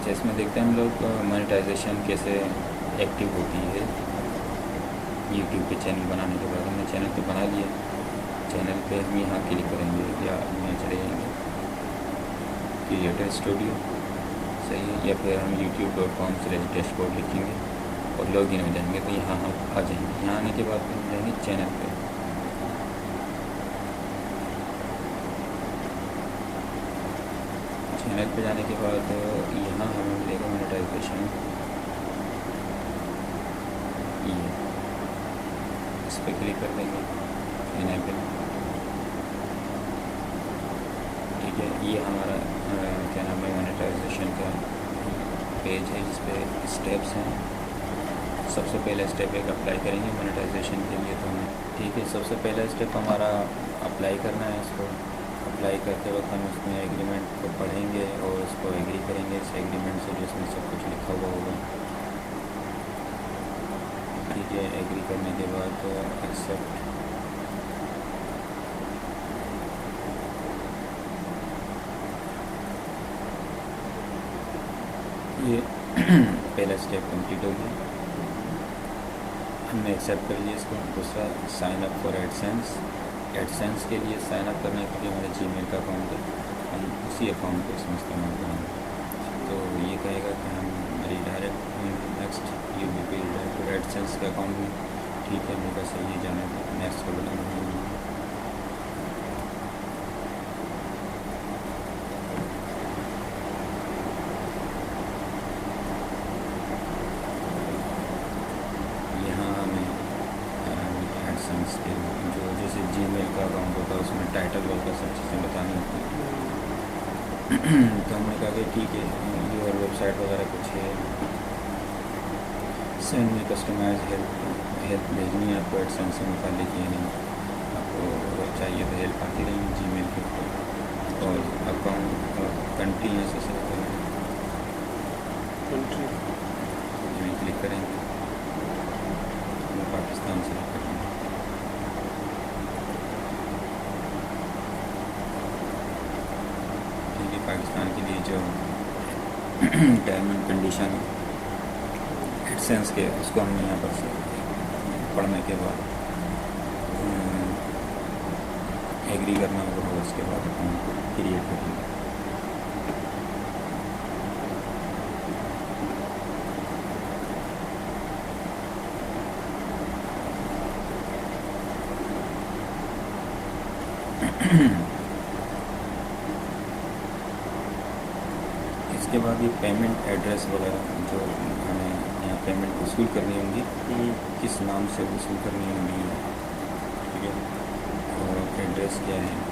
अच्छा, इसमें देखते हैं हम लोग मोनेटाइजेशन कैसे एक्टिव होती है। यूट्यूब पे चैनल बनाने के बाद हमने चैनल तो बना लिया, चैनल पे हम यहाँ क्लिक करेंगे या यहाँ चले जाएंगे क्रिएटर स्टूडियो, सही है, या फिर हम youtube.com/डैशबोर्ड लिखेंगे और लॉगिन हो जाएंगे। तो यहाँ हम आ जाएंगे। यहाँ आने के बाद हम जाएंगे चैनल पे। चैनल पे जाने के बाद यहाँ हमें मिलेगा मोनेटाइजेशन, ये इस पर क्लिक कर देंगे इनेबल। ठीक है, ये हमारा क्या नाम है मोनेटाइजेशन का पेज है, जिस पे स्टेप्स हैं। सबसे पहला स्टेप एक अप्लाई करेंगे मोनेटाइजेशन के लिए। तो हमें ठीक है, सबसे पहला स्टेप हमारा अप्लाई करना है। इसको अप्लाई करते वक्त हम उसमें एग्रीमेंट को पढ़ेंगे और उसको एग्री करेंगे इस एग्रीमेंट से, जिसमें सब कुछ लिखा हुआ होगा। ठीक है, एग्री करने के बाद एक्सेप्ट। ये पहला स्टेप कंप्लीट हो गया, हमने एक्सेप्ट कर लिया इसको। दूसरा sign up for AdSense. AdSense के लिए साइन अप करने के लिए हमारा जीमेल का अकाउंट है, हम उसी अकाउंट को इसमें इस्तेमाल करेंगे। तो ये कहेगा कि हम रीडायरेक्ट नेक्स्ट यू बी पी रीडायरेक्ट एडसेंस का अकाउंट में। ठीक है, मेरे पास ये जाना था, नेक्स्ट का बटन दबाएंगे। एडसेंस के जो जैसे जीमेल का अकाउंट होता है उसमें टाइटल वगैरह सब चीज़ें बतानी होती है। तो हमने कहा कि ठीक है, ये और वेबसाइट वगैरह कुछ है, सेंड में कस्टमाइज हेल्प भेजनी है आपको एडसेंस से मुतालिक। ये नहीं, आपको चाहिए तो हेल्प आती रहेंगी जीमेल के ऊपर। और अकाउंट कंट्री है, से सेलेक्ट करेंगे कंट्री, में क्लिक करेंगे, पाकिस्तान सेलेक्ट करेंगे। ठीक है, पाकिस्तान के लिए जो टर्म एंड कंडीशन एडसेंस के उसको हमने यहाँ पर से पढ़ने के बाद एग्री करना होगा, उसके बाद अकाउंट को क्रिएट करेंगे। इसके बाद ये पेमेंट एड्रेस वगैरह जो हमें यहाँ पेमेंट वसूल करनी होंगी, किस नाम से वसूल करनी होंगी, ठीक है, और एड्रेस क्या है।